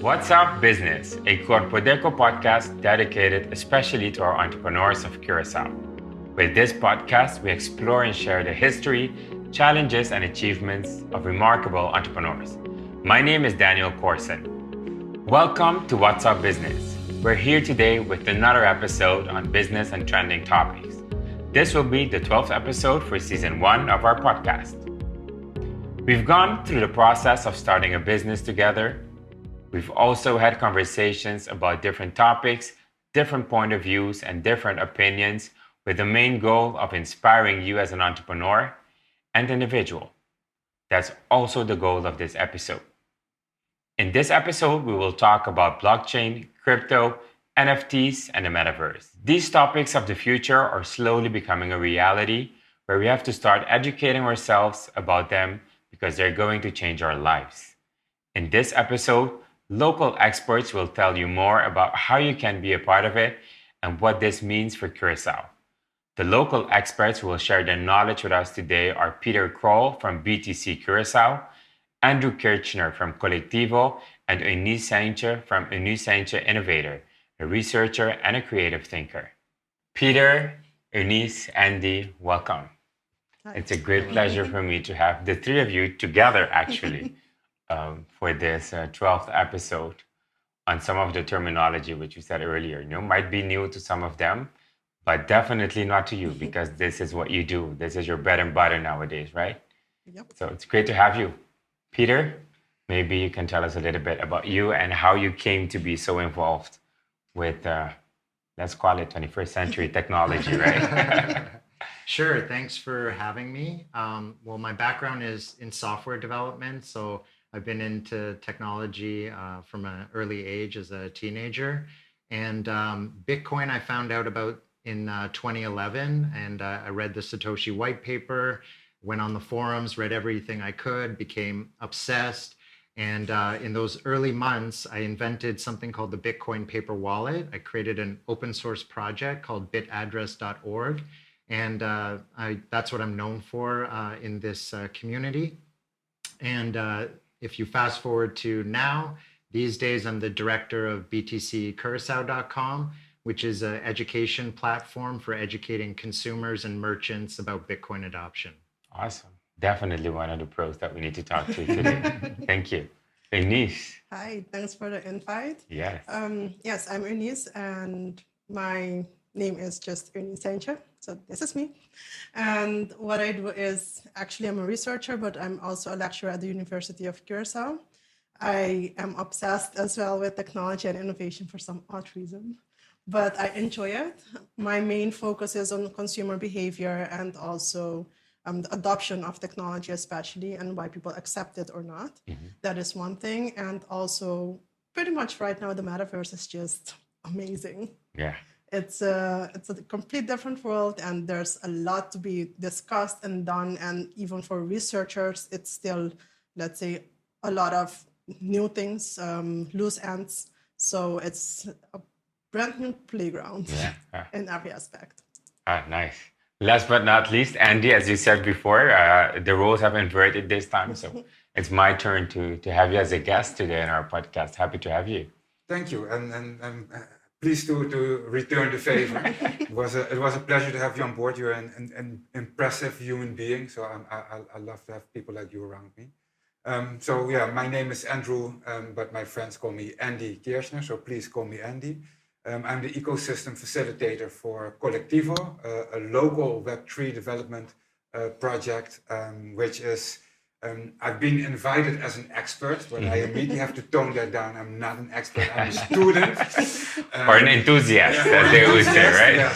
What's Up Business, a Corpodeco podcast dedicated especially to our entrepreneurs of Curaçao. With this podcast, we explore and share the history, challenges, and achievements of remarkable entrepreneurs. My name is Daniel Corson. Welcome to What's Up Business. We're here today with another episode on business and trending topics. This will be the 12th episode for season 1 of our podcast. We've gone through the process of starting a business together. We've also had conversations about different topics, different point of views, and different opinions with the main goal of inspiring you as an entrepreneur and individual. That's also the goal of this episode. In this episode, we will talk about blockchain, crypto, NFTs, and the Metaverse. These topics of the future are slowly becoming a reality where we have to start educating ourselves about them because they're going to change our lives. In this episode, local experts will tell you more about how you can be a part of it and what this means for Curaçao. The local experts who will share their knowledge with us today are Peter Kroll from BTC Curaçao, Andrew Kirchner from Colectivo, and Eunice Saintje from Eunice Saintje Innovator, a researcher and a creative thinker. Peter, Eunice, Andy, welcome. Hi. It's a great pleasure for me to have the three of you together, actually, for this 12th episode on some of the terminology which you said earlier. Might be new to some of them, but definitely not to you because this is what you do. This is your bread and butter nowadays, right? Yep. So it's great to have you. Peter, maybe you can tell us a little bit about you and how you came to be so involved with, let's call it 21st century technology, right? Sure. Thanks for having me. Well, my background is in software development. So I've been into technology from an early age as a teenager. And Bitcoin I found out about in 2011. And I read the Satoshi white paper, went on the forums, read everything I could, became obsessed. And in those early months, I invented something called the Bitcoin paper wallet. I created an open source project called bitaddress.org. And that's what I'm known for in this community. And if you fast forward to now, these days I'm the director of btccuraçao.com, which is an education platform for educating consumers and merchants about Bitcoin adoption. Awesome. Definitely one of the pros that we need to talk to today. Thank you. Eunice. Hi, thanks for the invite. Yes. Yes, I'm Eunice, and my name is just Eunice Saintje. So this is me. And what I do is, actually, I'm a researcher, but I'm also a lecturer at the University of Curaçao. I am obsessed as well with technology and innovation for some odd reason, but I enjoy it. My main focus is on consumer behavior and also the adoption of technology, especially, and why people accept it or not. Mm-hmm. That is one thing. And also, pretty much right now, the Metaverse is just amazing. Yeah. It's a complete different world, and there's a lot to be discussed and done. And even for researchers, it's still, let's say, a lot of new things, loose ends. So it's a brand new playground in every aspect. Nice. Last but not least, Andy, as you said before, the roles have inverted this time. So it's my turn to have you as a guest today in our podcast. Happy to have you. Thank you. And pleased to return the favor. It was a pleasure to have you on board. You're an impressive human being. So I love to have people like you around me. My name is Andrew, but my friends call me Andy Kirchner. So please call me Andy. I'm the ecosystem facilitator for Colectivo, a local Web3 development project, which is, I've been invited as an expert, but I immediately have to tone that down. I'm not an expert, I'm a student. Or an enthusiast, as they always say, right? Yes,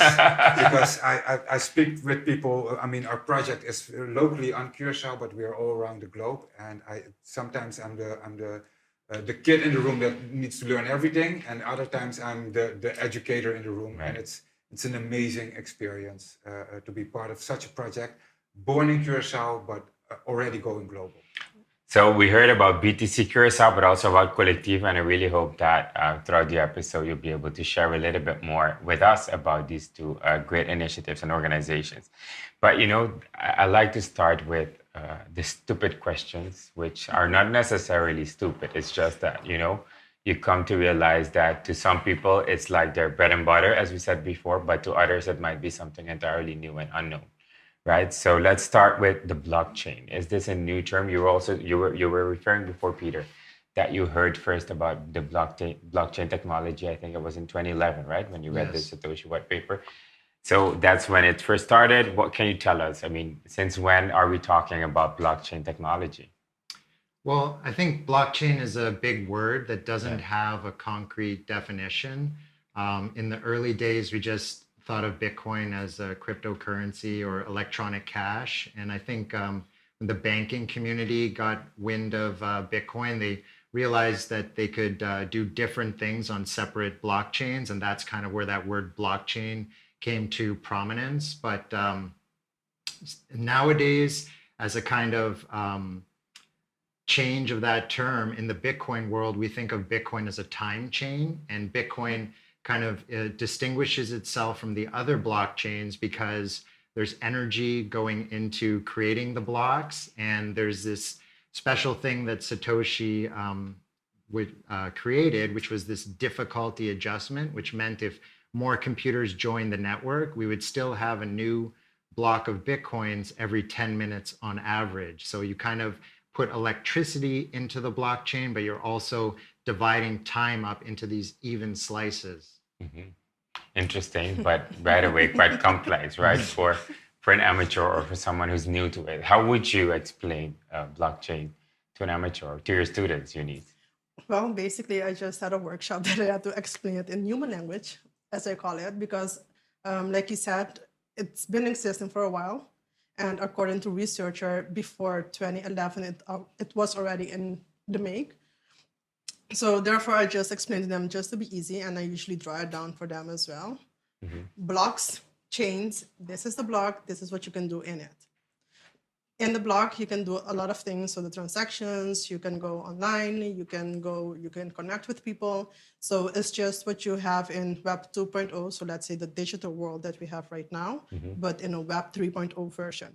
because I speak with people. I mean, our project is locally on Curaçao, but we are all around the globe. And sometimes I'm the kid in the room that needs to learn everything, and other times I'm the educator in the room. Right. And it's an amazing experience to be part of such a project, born in Curaçao, but already going global. So we heard about BTC Curaçao, but also about Colectivo, and I really hope that throughout the episode you'll be able to share a little bit more with us about these two great initiatives and organizations. But I like to start with the stupid questions, which are not necessarily stupid. It's just that you come to realize that to some people it's like their bread and butter, as we said before, but to others it might be something entirely new and unknown, right? So let's start with the blockchain. Is this a new term? You were referring before, Peter, that you heard first about the blockchain technology. I think it was in 2011, right, when you read the Yes. Satoshi white paper. So that's when it first started. What can you tell us? I mean, since when are we talking about blockchain technology? Well, I think blockchain is a big word that doesn't Yeah. have a concrete definition. In the early days, we just thought of Bitcoin as a cryptocurrency or electronic cash. And I think when the banking community got wind of Bitcoin, they realized that they could do different things on separate blockchains. And that's kind of where that word blockchain came to prominence. But nowadays, as a kind of change of that term in the Bitcoin world, we think of Bitcoin as a time chain, and Bitcoin kind of distinguishes itself from the other blockchains because there's energy going into creating the blocks, and there's this special thing that Satoshi created, which was this difficulty adjustment, which meant if more computers joined the network, we would still have a new block of Bitcoins every 10 minutes on average. So you kind of put electricity into the blockchain, but you're also dividing time up into these even slices. Mm-hmm. Interesting, but right away quite complex, right? For an amateur or for someone who's new to it. How would you explain blockchain to an amateur or to your students, Eunice? Well, basically, I just had a workshop that I had to explain it in human language, as I call it, because, like you said, it's been existing for a while. And according to researcher, before 2011, it was already in the make. So therefore, I just explained to them just to be easy, and I usually draw it down for them as well. Mm-hmm. Blocks, chains, this is the block, this is what you can do in it. In the block, you can do a lot of things. So the transactions, you can go online, you can connect with people. So it's just what you have in Web 2.0. So let's say the digital world that we have right now, but in a Web 3.0 version,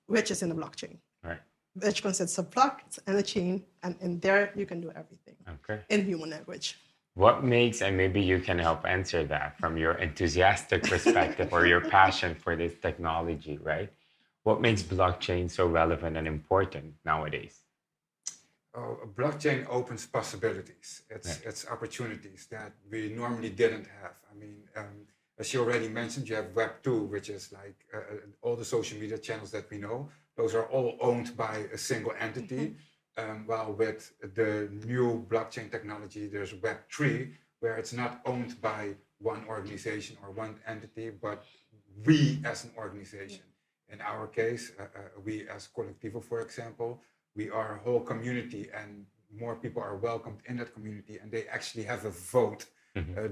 which is in the blockchain, Right. which consists of blocks and a chain. And in there, you can do everything Okay. in human language. What makes, and maybe you can help answer that from your enthusiastic perspective or your passion for this technology, right? What makes blockchain so relevant and important nowadays? Oh, a blockchain opens possibilities. It's opportunities that we normally didn't have. I mean, as you already mentioned, you have Web 2, which is like all the social media channels that we know. Those are all owned by a single entity. While with the new blockchain technology, there's Web 3, where it's not owned by one organization or one entity, but we as an organization. In our case, we as Collectivo, for example, we are a whole community, and more people are welcomed in that community, and they actually have a vote.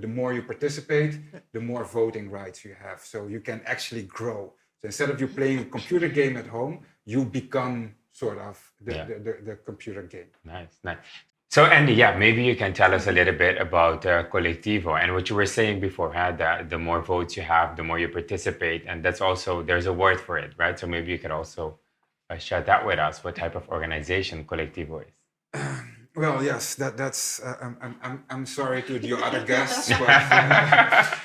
The more you participate, the more voting rights you have. So you can actually grow. So instead of you playing a computer game at home, you become sort of the computer game. Nice, nice. So Andy, yeah, maybe you can tell us a little bit about Collectivo and what you were saying before, that the more votes you have, the more you participate, and that's also, there's a word for it, right? So maybe you could also share that with us, what type of organization Collectivo is. Well, yes, that's. I'm sorry to the other guests, but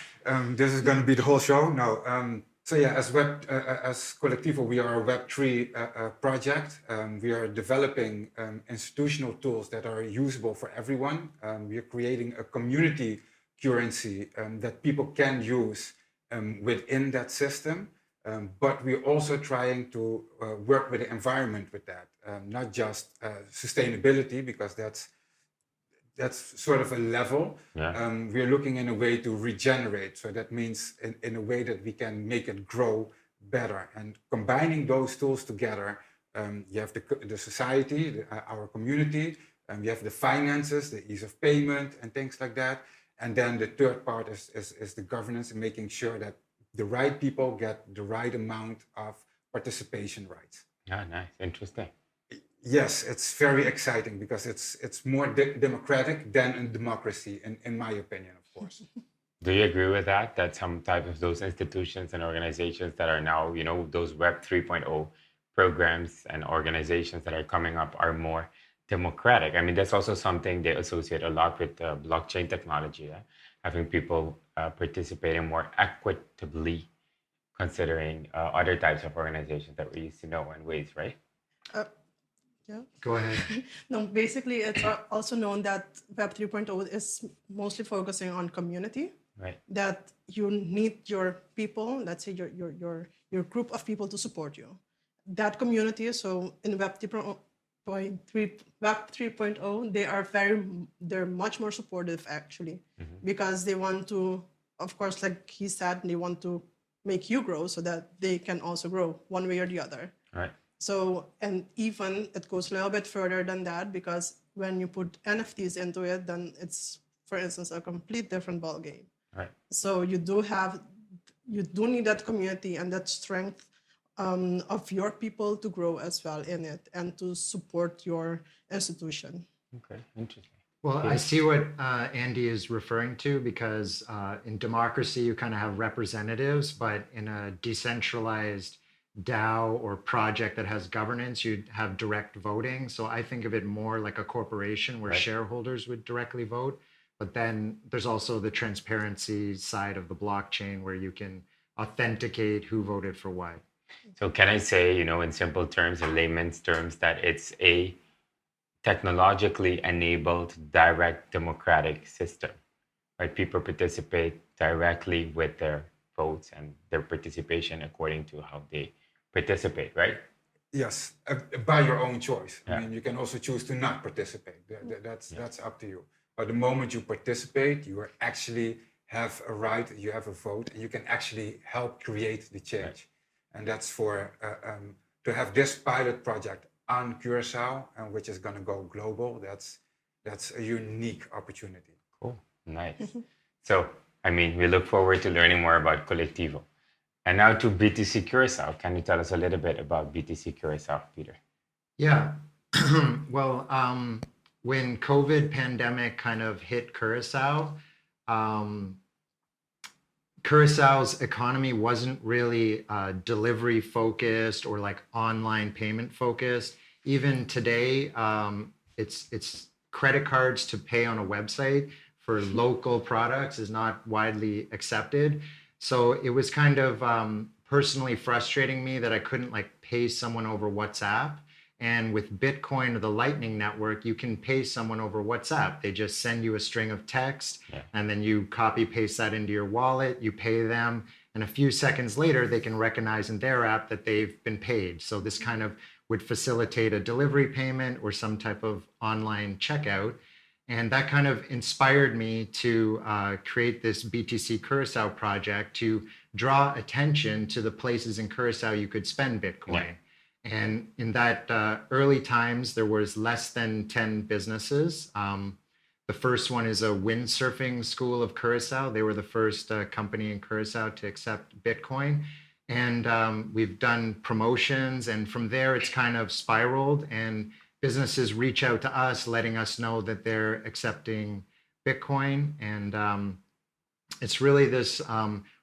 this is going to be the whole show. No. So yeah, as Collectivo, we are a Web3 project. We are developing institutional tools that are usable for everyone. We are creating a community currency that people can use within that system. But we're also trying to work with the environment with that, not just sustainability, because that's sort of a level. We're looking in a way to regenerate. So that means in a way that we can make it grow better. And combining those tools together, you have the society, our community, you have the finances, the ease of payment and things like that. And then the third part is the governance and making sure that the right people get the right amount of participation rights. Ah, nice, interesting. Yes, it's very exciting because it's more democratic than a democracy, in my opinion, of course. Do you agree with that? That some type of those institutions and organizations that are now, those Web 3.0 programs and organizations that are coming up are more democratic. I mean, that's also something they associate a lot with blockchain technology, having people participating more equitably, considering other types of organizations that we used to know in ways, right? Yeah. Go ahead. No, basically, it's also known that Web 3.0 is mostly focusing on community. Right. That you need your people, let's say your group of people to support you. That community. So in Web 3.0, they're much more supportive actually, because they want to, of course, like he said, they want to make you grow so that they can also grow one way or the other. Right. So, and even it goes a little bit further than that, because when you put NFTs into it, then it's, for instance, a complete different ballgame. Right. So you do need that community and that strength of your people to grow as well in it and to support your institution. Okay, interesting. Well, I see what Andy is referring to, because in democracy, you kind of have representatives, but in a decentralized DAO or project that has governance, you'd have direct voting. So I think of it more like a corporation where shareholders would directly vote. But then there's also the transparency side of the blockchain where you can authenticate who voted for what. So can I say, in simple terms, in layman's terms, that it's a technologically enabled direct democratic system, right? People participate directly with their votes and their participation according to how they participate, right? Yes, by your own choice. Yeah. I mean, you can also choose to not participate. That's up to you. But the moment you participate, you actually have a right, you have a vote, and you can actually help create the change. Right. And that's for to have this pilot project on Curaçao, and which is going to go global. That's a unique opportunity. Cool, nice. So, I mean, we look forward to learning more about Colectivo. And now to BTC Curaçao. Can you tell us a little bit about BTC Curaçao, Peter? Yeah. Well, when COVID pandemic kind of hit Curaçao, Curaçao's economy wasn't really delivery focused or like online payment focused. Even today, it's credit cards to pay on a website for local products is not widely accepted. So it was kind of personally frustrating me that I couldn't like pay someone over WhatsApp. And with Bitcoin or the Lightning Network, you can pay someone over WhatsApp. They just send you a string of text, and then you copy paste that into your wallet, you pay them, and a few seconds later, they can recognize in their app that they've been paid. So this kind of would facilitate a delivery payment or some type of online checkout. And that kind of inspired me to create this BTC Curaçao project to draw attention to the places in Curaçao you could spend Bitcoin. Yeah. And in that early times, there was less than 10 businesses. The first one is a windsurfing school of Curaçao. They were the first company in Curaçao to accept Bitcoin. And we've done promotions. And from there, it's kind of spiraled. And businesses reach out to us, letting us know that they're accepting Bitcoin. And it's really this...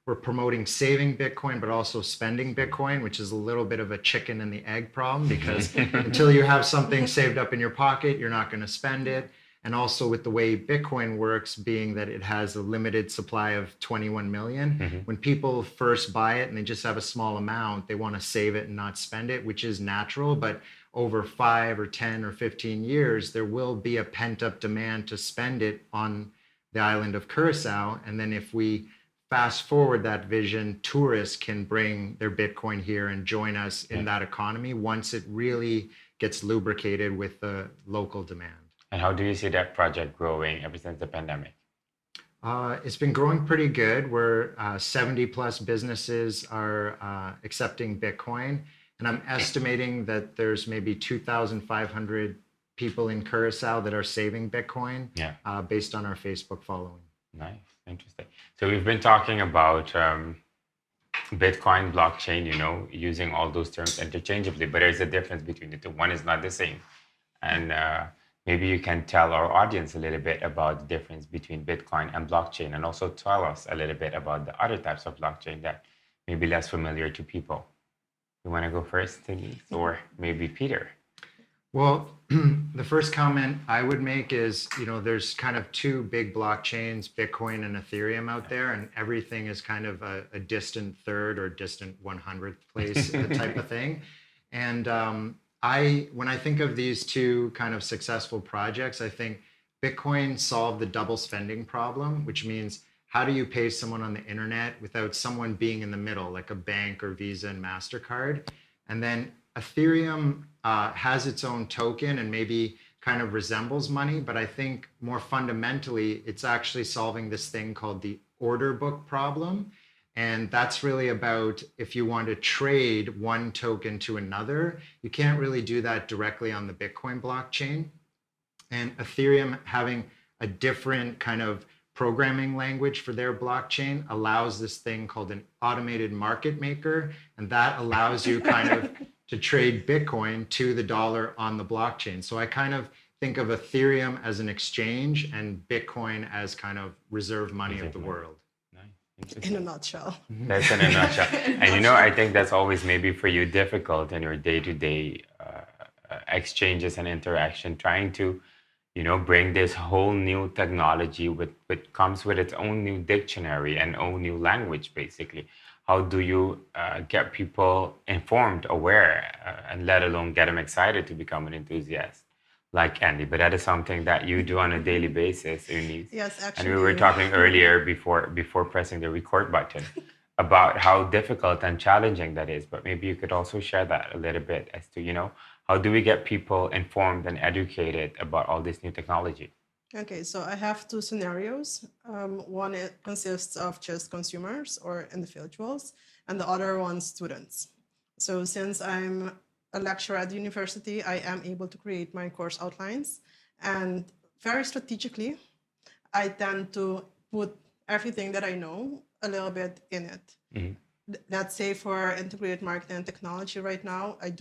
we're promoting saving Bitcoin, but also spending Bitcoin, which is a little bit of a chicken and the egg problem, because until you have something saved up in your pocket, you're not going to spend it. And also with the way Bitcoin works, being that it has a limited supply of 21 million, when people first buy it and they just have a small amount, they want to save it and not spend it, which is natural. But over 5 or 10 or 15 years, there will be a pent up demand to spend it on the island of Curaçao. And then if we fast forward that vision, tourists can bring their Bitcoin here and join us in that economy once it really gets lubricated with the local demand. And how do you see that project growing ever since the pandemic? It's been growing pretty good. We're 70 plus businesses are accepting Bitcoin. And I'm estimating that there's maybe 2,500 people in Curaçao that are saving Bitcoin based on our Facebook following. Nice, interesting. So we've been talking about Bitcoin, blockchain, using all those terms interchangeably, but there's a difference between the two. One is not the same. And maybe you can tell our audience a little bit about the difference between Bitcoin and blockchain, and also tell us a little bit about the other types of blockchain that may be less familiar to people. You want to go first, Denise, or maybe Peter? Well, the first comment I would make is, there's kind of two big blockchains, Bitcoin and Ethereum out there, and everything is kind of a distant third or distant 100th place type of thing. And when I think of these two kind of successful projects, I think Bitcoin solved the double spending problem, which means how do you pay someone on the internet without someone being in the middle, like a bank or Visa and MasterCard? And then Ethereum has its own token and maybe kind of resembles money, but I think more fundamentally, it's actually solving this thing called the order book problem. And that's really about if you want to trade one token to another, you can't really do that directly on the Bitcoin blockchain. And Ethereum having a different kind of programming language for their blockchain allows this thing called an automated market maker. And that allows you kind of to trade Bitcoin to the dollar on the blockchain. So I kind of think of Ethereum as an exchange and Bitcoin as kind of reserve money of the world. In a nutshell. That's in a nutshell. And I think that's always maybe for you difficult in your day-to-day exchanges and interaction, trying to bring this whole new technology which comes with its own new dictionary and own new language, basically. How do you get people informed, aware, and let alone get them excited to become an enthusiast like Andy? But that is something that you do on a daily basis, Eunice. Yes, actually. And we were talking earlier before pressing the record button about how difficult and challenging that is. But maybe you could also share that a little bit as to, how do we get people informed and educated about all this new technology? Okay, so I have two scenarios. One it consists of just consumers or individuals, and the other one students. So since I'm a lecturer at the university, I am able to create my course outlines, and very strategically, I tend to put everything that I know a little bit in it. Mm-hmm. Let's say for integrated marketing and technology right now, I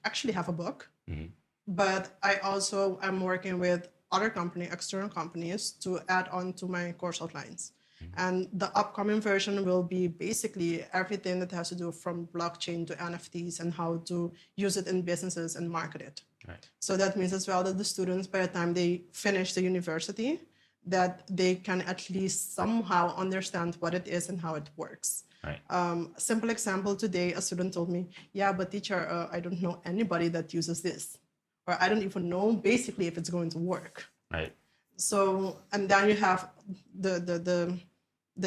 actually have a book. Mm-hmm. But I also am working with other external companies to add on to my course outlines. Mm-hmm. And the upcoming version will be basically everything that has to do from blockchain to NFTs and how to use it in businesses and market it. Right. So that means as well that the students, by the time they finish the university, that they can at least somehow understand what it is and how it works. Right. A simple example today, a student told me, yeah, but teacher, I don't know anybody that uses this. Or I don't even know basically if it's going to work. Right. So, and then you have the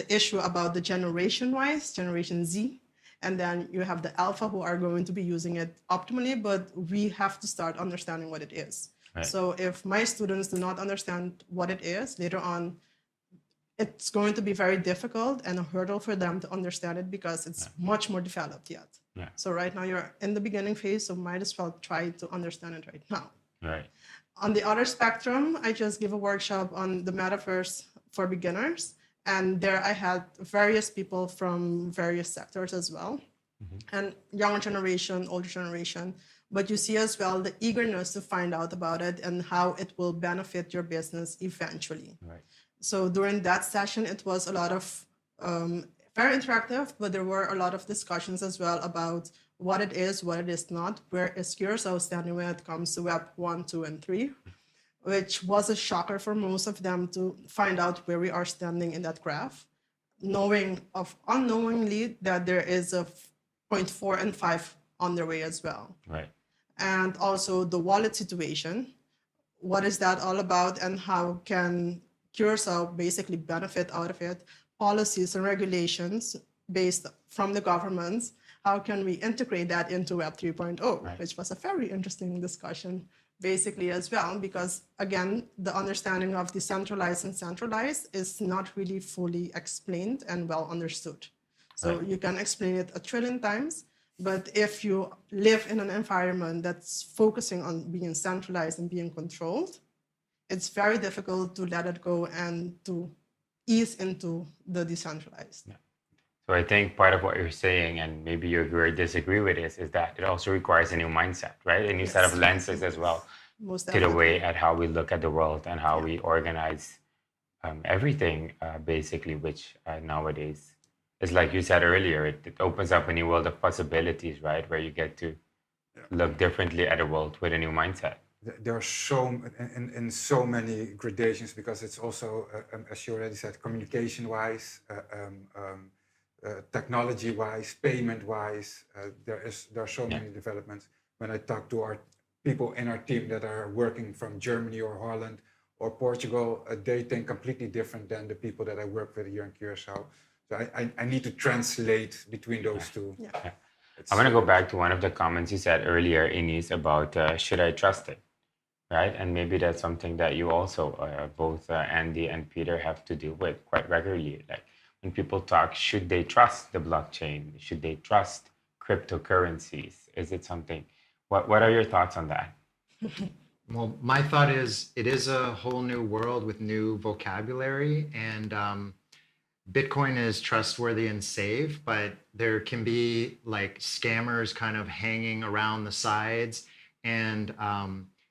issue about the generation-wise, Generation Z, and then you have the alpha who are going to be using it optimally, but we have to start understanding what it is. Right. So if my students do not understand what it is, later on, it's going to be very difficult and a hurdle for them to understand it because it's much more developed yet. Yeah. So right now you're in the beginning phase, so might as well try to understand it right now. Right. On the other spectrum, I just give a workshop on the Metaverse for beginners. And there I had various people from various sectors as well. Mm-hmm. And younger generation, older generation. But you see as well the eagerness to find out about it and how it will benefit your business eventually. Right. So during that session, it was a lot of very interactive, but there were a lot of discussions as well about what it is not, where is Curaçao standing when it comes to Web 1, 2, and 3, which was a shocker for most of them to find out where we are standing in that graph, unknowingly that there is a 0.4 and 5 on their way as well. Right. And also the wallet situation, what is that all about and how can Curaçao basically benefit out of it? Policies and regulations based from the governments, how can we integrate that into Web 3.0, right. Which was a very interesting discussion basically as well, because again, the understanding of decentralized and centralized is not really fully explained and well understood. So right. You can explain it 1 trillion times, but if you live in an environment that's focusing on being centralized and being controlled, it's very difficult to let it go and to ease into the decentralized. Yeah. So I think part of what you're saying, and maybe you agree or disagree with this, is that it also requires a new mindset, right? A new set of lenses as well to the way at how we look at the world and how we organize everything, basically, which nowadays is like you said earlier, it opens up a new world of possibilities, right? Where you get to look differently at the world with a new mindset. There are in so many gradations, because it's also, as you already said, communication-wise, technology-wise, payment-wise. There are so many developments. When I talk to our people in our team that are working from Germany or Holland or Portugal, they think completely different than the people that I work with here in Curaçao. So I need to translate between those two. Yeah. I want to go back to one of the comments you said earlier, Ines, about should I trust it, right? And maybe that's something that you also, both Andy and Peter, have to deal with quite regularly. Like when people talk, should they trust the blockchain? Should they trust cryptocurrencies? Is it something? What are your thoughts on that? Well, my thought is it is a whole new world with new vocabulary, and Bitcoin is trustworthy and safe, but there can be like scammers kind of hanging around the sides. And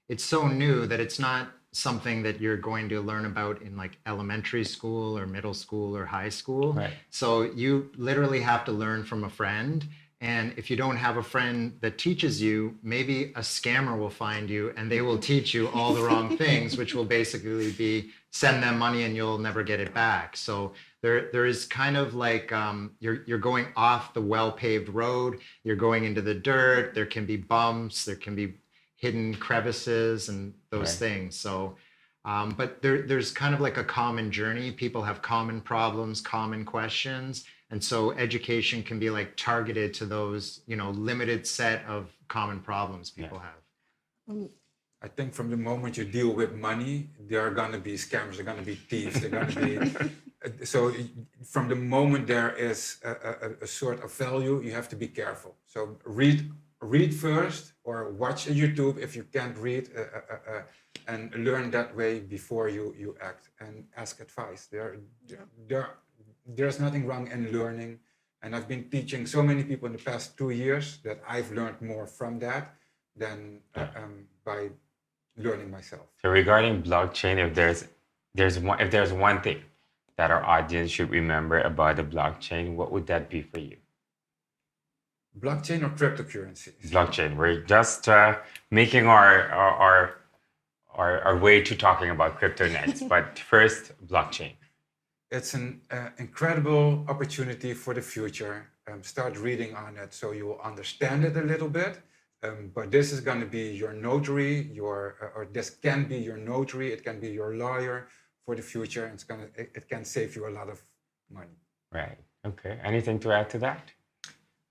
it's so new that it's not something that you're going to learn about in like elementary school or middle school or high school. Right. So you literally have to learn from a friend. And if you don't have a friend that teaches you, maybe a scammer will find you and they will teach you all the wrong things, which will basically be send them money and you'll never get it back. So there is kind of like you're going off the well-paved road, you're going into the dirt, there can be bumps, there can be hidden crevices and those things. So, but there's kind of like a common journey. People have common problems, common questions. And so education can be like targeted to those, limited set of common problems people have. I think from the moment you deal with money, there are going to be scammers, there are going to be thieves, there are going to be... So from the moment there is a sort of value, you have to be careful. So read first or watch on YouTube if you can't read and learn that way before you act, and ask advice. There's nothing wrong in learning. And I've been teaching so many people in the past 2 years that I've learned more from that than by learning myself. So regarding blockchain, if there's one thing that our audience should remember about the blockchain, what would that be for you? Blockchain or cryptocurrency? Blockchain. We're just making our way to talking about crypto next, but first, blockchain. It's an incredible opportunity for the future. Start reading on it so you will understand it a little bit. But this is going to be your notary, or this can be your notary. It can be your lawyer for the future. It can save you a lot of money. Right. Okay. Anything to add to that?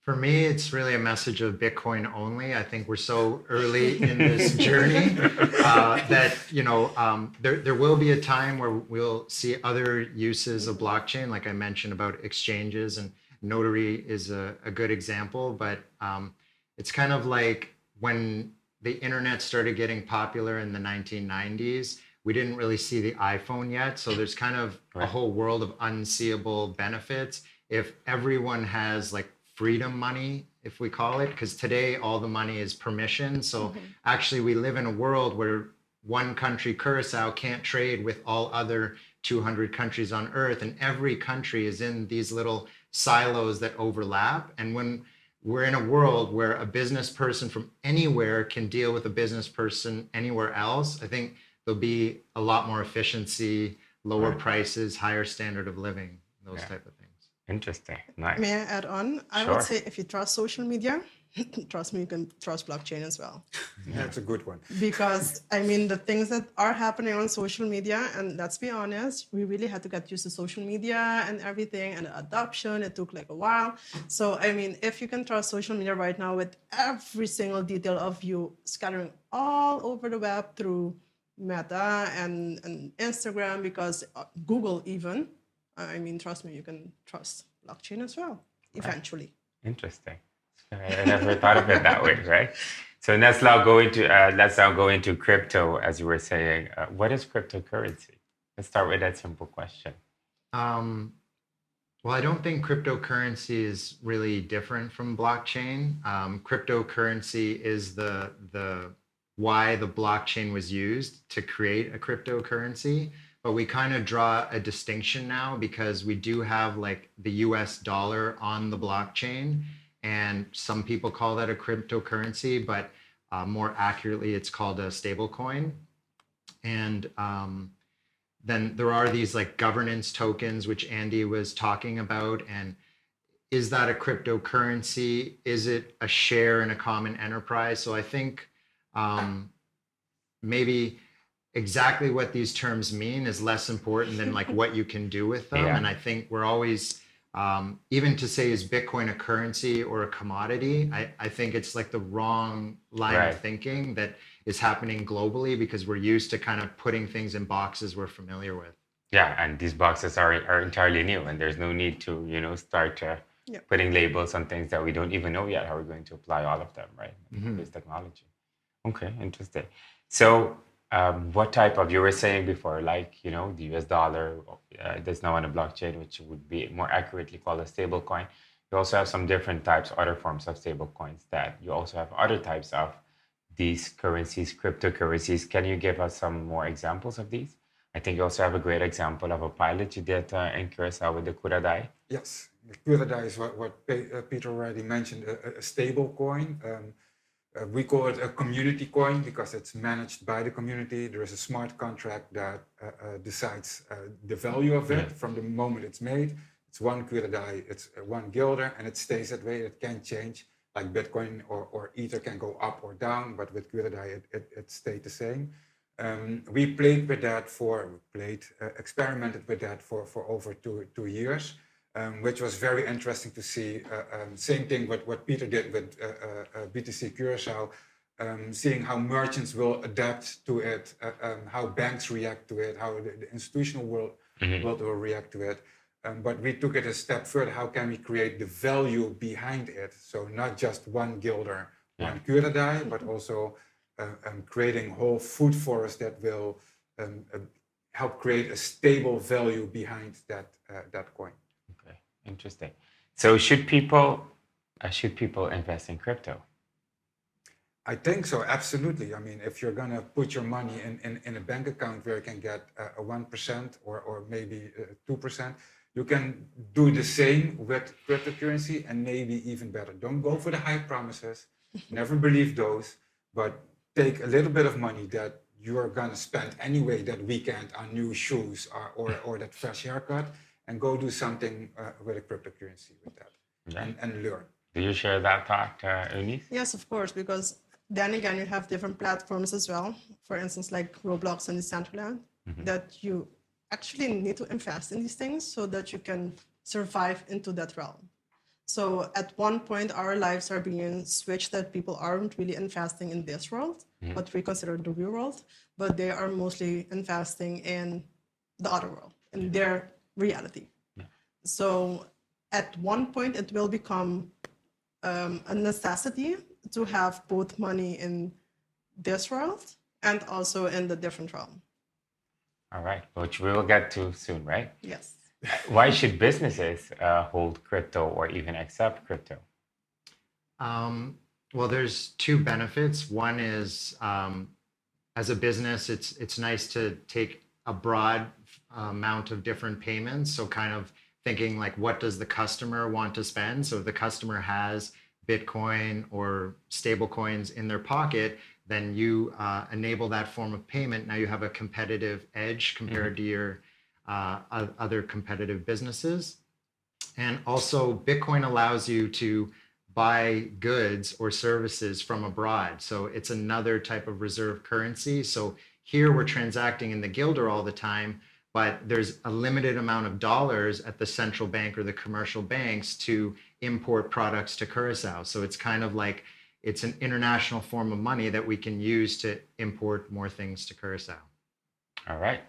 For me, it's really a message of Bitcoin only. I think we're so early in this journey that there will be a time where we'll see other uses of blockchain, like I mentioned about exchanges, and notary is a good example. But it's kind of like when the internet started getting popular in the 1990s, we didn't really see the iPhone yet. So there's kind of a whole world of unseeable benefits. If everyone has like freedom money, if we call it, because today all the money is permission. So actually we live in a world where one country, Curaçao, can't trade with all other 200 countries on earth. And every country is in these little silos that overlap. And when we're in a world where a business person from anywhere can deal with a business person anywhere else, I think there'll be a lot more efficiency, lower prices, higher standard of living, those type of things. Interesting. Nice. May I add on? I would say if you trust social media, trust me, you can trust blockchain as well. That's a good one. Because the things that are happening on social media, and let's be honest, we really had to get used to social media and everything, and the adoption, it took like a while. So, if you can trust social media right now with every single detail of you scattering all over the web through Meta and Instagram, because Google even, trust me, you can trust blockchain as well, eventually. Interesting. I never thought of it that way, right? So let's now go into crypto, as you were saying. What is cryptocurrency? Let's start with that simple question. Well, I don't think cryptocurrency is really different from blockchain. Cryptocurrency is the why the blockchain was used to create a cryptocurrency. But we kind of draw a distinction now because we do have like the US dollar on the blockchain. and some people call that a cryptocurrency, but more accurately, it's called a stable coin. And then there are these like governance tokens, which Andy was talking about. And is that a cryptocurrency? Is it a share in a common enterprise? So I think maybe exactly what these terms mean is less important than like what you can do with them. Yeah. And I think we're always, even to say is Bitcoin a currency or a commodity, I think it's like the wrong line Right. of thinking that is happening globally because we're used to kind of putting things in boxes we're familiar with. Yeah, and these boxes are entirely new, and there's no need to, start Yeah. putting labels on things that we don't even know yet how we're going to apply all of them, right? This technology. Okay, interesting. So, what type of, you were saying before, like, the US dollar, there's now on a blockchain, which would be more accurately called a stable coin. You also have some different types, other forms of stable coins that you also have other types of these currencies, cryptocurrencies. Can you give us some more examples of these? I think you also have a great example of a pilot you did in Curaçao with the Kuradai. Yes, the Kuradai is what Peter already mentioned, a stable coin. We call it a community coin because it's managed by the community. There is a smart contract that decides the value of it from the moment it's made. It's one Kuradai, it's one guilder, and it stays that way. It can change, like Bitcoin or Ether can go up or down, but with Kuradai, it stayed the same. We played with that experimented with that for over two years, which was very interesting to see. Same thing what Peter did with BTC Curaçao, seeing how merchants will adapt to it, how banks react to it, how the institutional world will react to it. But we took it a step further. How can we create the value behind it? So not just one guilder, one Kuradai, but also creating whole food forests that will help create a stable value behind that coin. Okay, interesting. So should people invest in crypto? I think so, absolutely. I mean, if you're gonna put your money in a bank account where you can get a 1% or maybe 2%, you can do the same with cryptocurrency and maybe even better. Don't go for the high promises, never believe those, but take a little bit of money that you're gonna spend anyway that weekend on new shoes or that fresh haircut, and go do something with a cryptocurrency with that and learn. Do you share that thought, Eunice? Yes, of course, because then again, you have different platforms as well. For instance, like Roblox and Decentraland, that you actually need to invest in these things so that you can survive into that realm. So at one point, our lives are being switched that people aren't really investing in this world, what we consider the real world, but they are mostly investing in the other world, in their reality. So at one point, it will become a necessity to have both money in this world and also in the different realm. All right, which we will get to soon, right? Yes. Why should businesses hold crypto or even accept crypto? Well, there's two benefits. One is, as a business, it's nice to take a broad amount of different payments. So kind of thinking like, what does the customer want to spend? So if the customer has Bitcoin or stable coins in their pocket, then you enable that form of payment. Now you have a competitive edge compared to your other competitive businesses. And also Bitcoin allows you to buy goods or services from abroad. So it's another type of reserve currency. So here we're transacting in the guilder all the time, but there's a limited amount of dollars at the central bank or the commercial banks to import products to Curaçao. So it's kind of like, it's an international form of money that we can use to import more things to Curaçao. All right.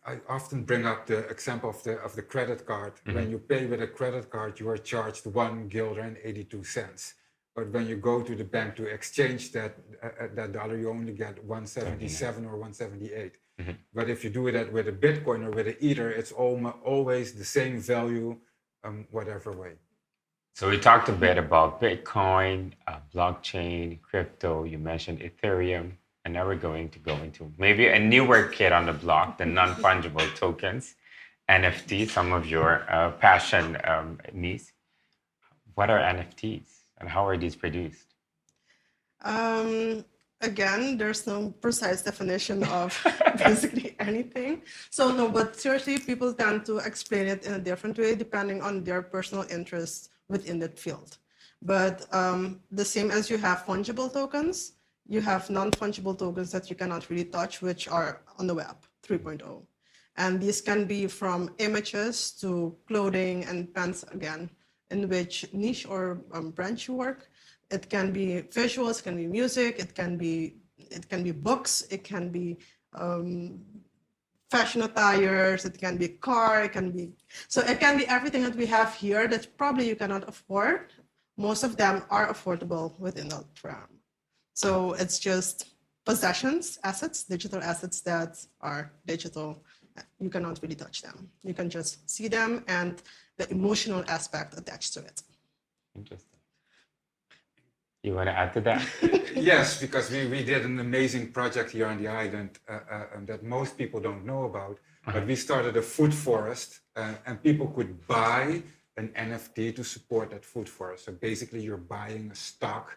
I often bring up the example of the credit card. When you pay with a credit card, you are charged 1 guilder and 82 cents. But when you go to the bank to exchange that dollar, you only get 177 or 178. But if you do that with a Bitcoin or with an Ether, it's always the same value, whatever way. So we talked a bit about Bitcoin, blockchain, crypto. You mentioned Ethereum. And now we're going to go into maybe a newer kid on the block, the non-fungible tokens, NFTs, some of your passion, niece. What are NFTs? And how are these produced? Again, there's no precise definition of basically anything. So no, but seriously, people tend to explain it in a different way depending on their personal interests within that field. But the same as you have fungible tokens, you have non-fungible tokens that you cannot really touch, which are on the web 3.0. And these can be from images to clothing and pens again, in which niche or branch you work. It can be visuals, it can be music, it can be books, it can be fashion attires, it can be a car, it can be everything that we have here that probably you cannot afford. Most of them are affordable within the program. So it's just possessions, assets, digital assets that are digital. You cannot really touch them. You can just see them and the emotional aspect attached to it. Interesting. You want to add to that? Yes, because we did an amazing project here on the island that most people don't know about. But we started a food forest and people could buy an NFT to support that food forest. So basically you're buying a stock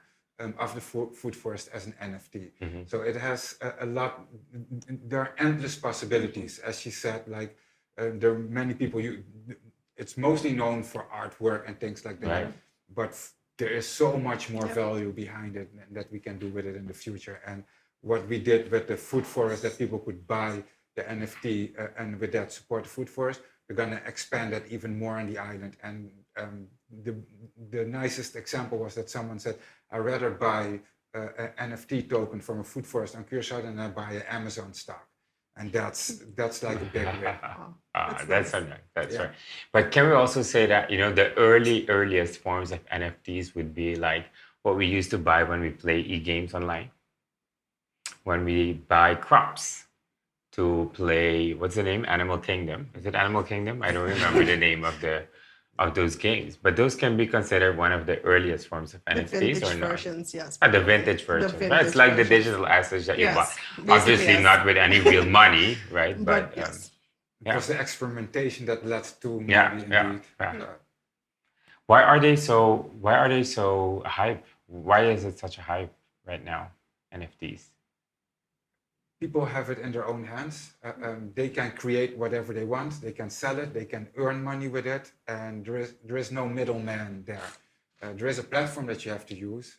of the food forest as an NFT. So it has a lot, there are endless possibilities. As she said, like there are many people, it's mostly known for artwork and things like that. Right. But there is so much more value behind it that we can do with it in the future. And what we did with the food forest, that people could buy the NFT and with that support the food forest, we're going to expand that even more on the island. And the nicest example was that someone said, I'd rather buy an NFT token from a food forest on Curaçao than I buy an Amazon stock. And that's like a big win. That's right. But can we also say that, the earliest forms of NFTs would be like what we used to buy when we play e-games online? When we buy crops to play, what's the name? Animal Kingdom. Is it Animal Kingdom? I don't remember the name of those games. But those can be considered one of the earliest forms of NFTs or not? Versions, yes. The vintage versions. It's like the digital assets that you buy. Obviously not with any real money, right? But yes. It was the experimentation that led to maybe indeed. Why are they so hype? Why is it such a hype right now, NFTs? People have it in their own hands. They can create whatever they want. They can sell it. They can earn money with it. And there is no middleman there. There is a platform that you have to use,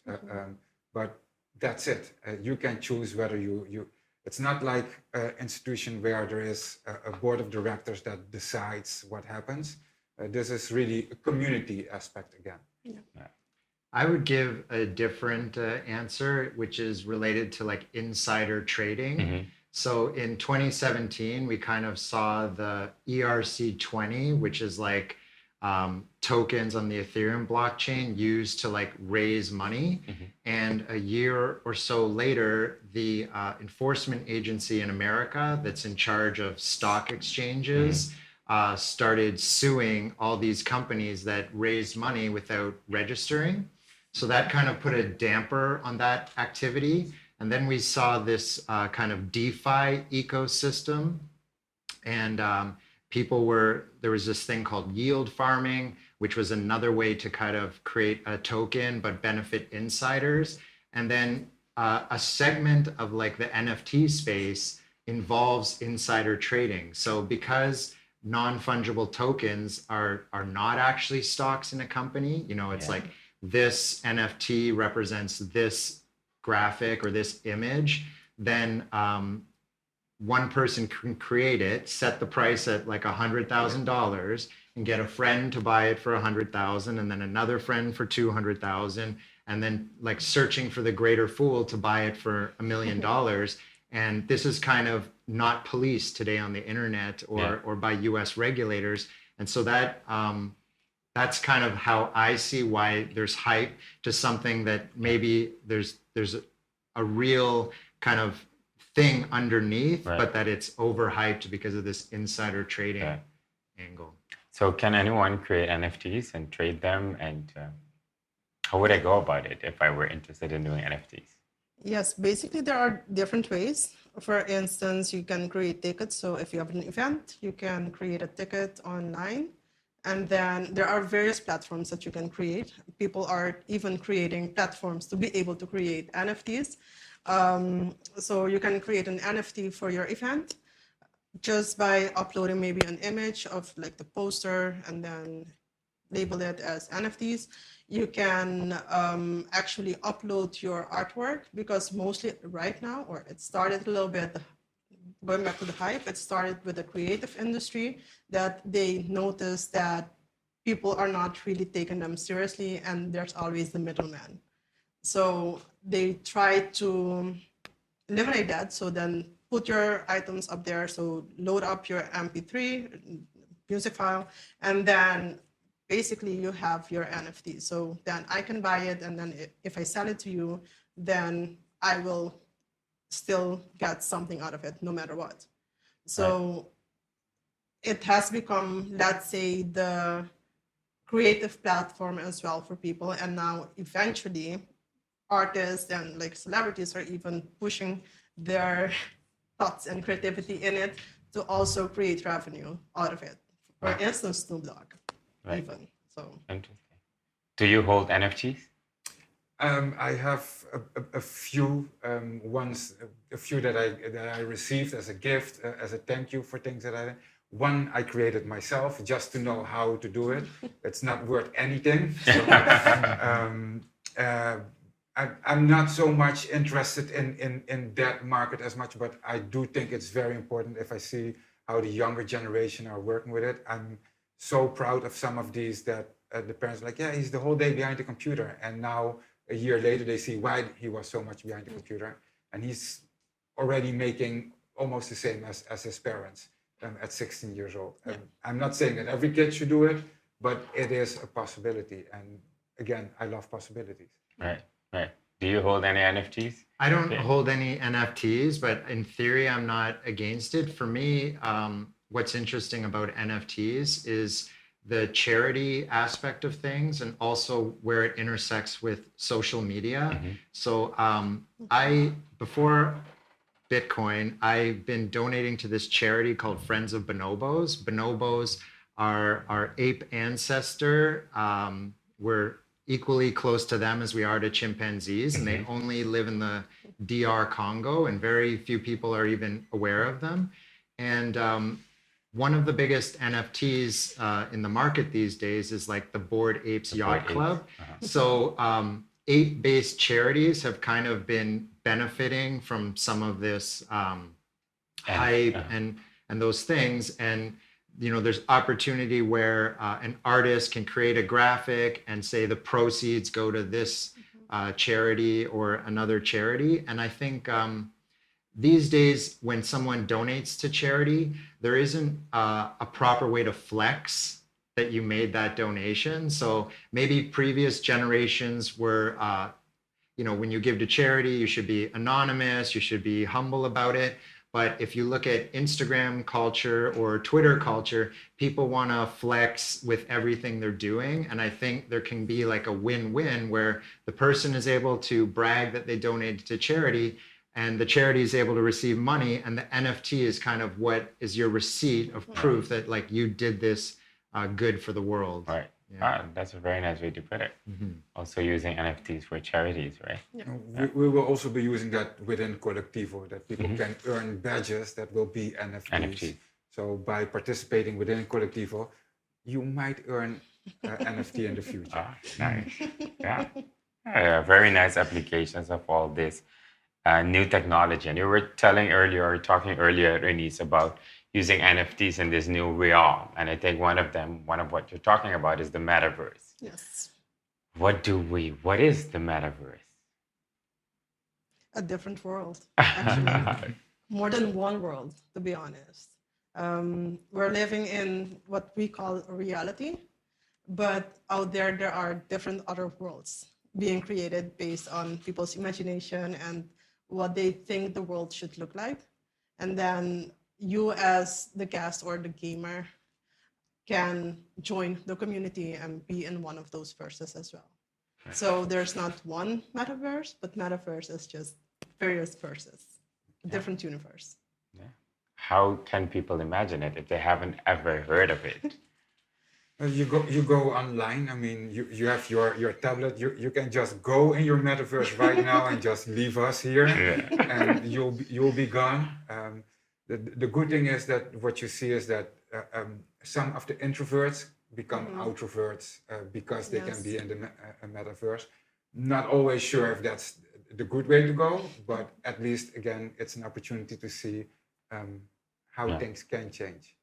but that's it. You can choose whether you. It's not like an institution where there is a board of directors that decides what happens. This is really a community aspect again. Yeah. I would give a different answer, which is related to like insider trading. So in 2017, we kind of saw the ERC20, which is like tokens on the Ethereum blockchain used to like raise money. And a year or so later, the enforcement agency in America that's in charge of stock exchanges started suing all these companies that raised money without registering. So that kind of put a damper on that activity. And then we saw this kind of DeFi ecosystem. And there was this thing called yield farming, which was another way to kind of create a token but benefit insiders. And then a segment of like the NFT space involves insider trading. So because non-fungible tokens are not actually stocks in a company, it's like this NFT represents this graphic or this image, then one person can create it, set the price at like $100,000 and get a friend to buy it for $100,000 and then another friend for $200,000 and then like searching for the greater fool to buy it for $1 million. And this is kind of not policed today on the internet or by US regulators. And so that's kind of how I see why there's hype to something that maybe there's a real kind of thing underneath, but that it's overhyped because of this insider trading angle. So can anyone create NFTs and trade them? And how would I go about it if I were interested in doing NFTs? Yes, basically there are different ways. For instance, you can create tickets. So if you have an event, you can create a ticket online And then there are various platforms that you can create. People are even creating platforms to be able to create NFTs. So you can create an NFT for your event just by uploading maybe an image of like the poster and then label it as NFTs. You can actually upload your artwork, because mostly right now, or it started a little bit, going back to the hype, it started with the creative industry, that they noticed that people are not really taking them seriously and there's always the middleman. So they try to eliminate that. So then put your items up there. So load up your MP3 music file, and then basically you have your NFT. So then I can buy it, and then if I sell it to you, then I will still get something out of it no matter what. So it has become, let's say, the creative platform as well for people. And now eventually artists and like celebrities are even pushing their thoughts and creativity in it to also create revenue out of it. For instance, Snoop Dogg, even. So interesting. Do you hold NFTs? I have a few ones, a few that I received as a gift, as a thank you for things that I did. One I created myself just to know how to do it. It's not worth anything. So, I'm not so much interested in that market as much, but I do think it's very important if I see how the younger generation are working with it. I'm so proud of some of these that the parents are like, yeah, he's the whole day behind the computer. And now a year later, they see why he was so much behind the computer. And he's already making almost the same as his parents at 16 years old. Yeah. I'm not saying that every kid should do it, but it is a possibility. And again, I love possibilities. Right. Do you hold any NFTs? I don't hold any NFTs, but in theory, I'm not against it. For me, what's interesting about NFTs is the charity aspect of things, and also where it intersects with social media. Mm-hmm. So before Bitcoin, I've been donating to this charity called Friends of Bonobos. Bonobos are our ape ancestor. We're equally close to them as we are to chimpanzees, and they only live in the DR Congo, and very few people are even aware of them. And one of the biggest NFTs in the market these days is like the Bored Apes Yacht Club. So ape-based charities have kind of been benefiting from some of this hype and those things. And there's opportunity where an artist can create a graphic and say the proceeds go to this charity or another charity. And I think these days, when someone donates to charity, there isn't a proper way to flex that you made that donation. So maybe previous generations were, when you give to charity, you should be anonymous, you should be humble about it. But if you look at Instagram culture or Twitter culture, people want to flex with everything they're doing. And I think there can be like a win-win where the person is able to brag that they donated to charity, and the charity is able to receive money, and the NFT is kind of what is your receipt of proof that like you did this good for the world. Right. Yeah. That's a very nice way to put it. Mm-hmm. Also using NFTs for charities, right? Yeah. We will also be using that within Collectivo, that people can earn badges that will be NFTs. So by participating within Collectivo, you might earn NFT in the future. Nice. Yeah. Very nice applications of all this new technology. And you were talking earlier, Ernice, about using NFTs in this new realm. And I think one of what you're talking about is the Metaverse. Yes. What is the Metaverse? A different world, actually. More than one world, to be honest. We're living in what we call a reality, but out there are different other worlds being created based on people's imagination and what they think the world should look like. And then you as the guest or the gamer can join the community and be in one of those verses as well. Okay. So there's not one metaverse, but metaverse is just various verses, different universe. Yeah. How can people imagine it if they haven't ever heard of it? You go online. I mean, you have your tablet. You can just go in your metaverse right now and just leave us here, and you'll be gone. The good thing is that what you see is that some of the introverts become outroverts because they can be in the metaverse. Not always sure if that's the good way to go, but at least again, it's an opportunity to see how things can change.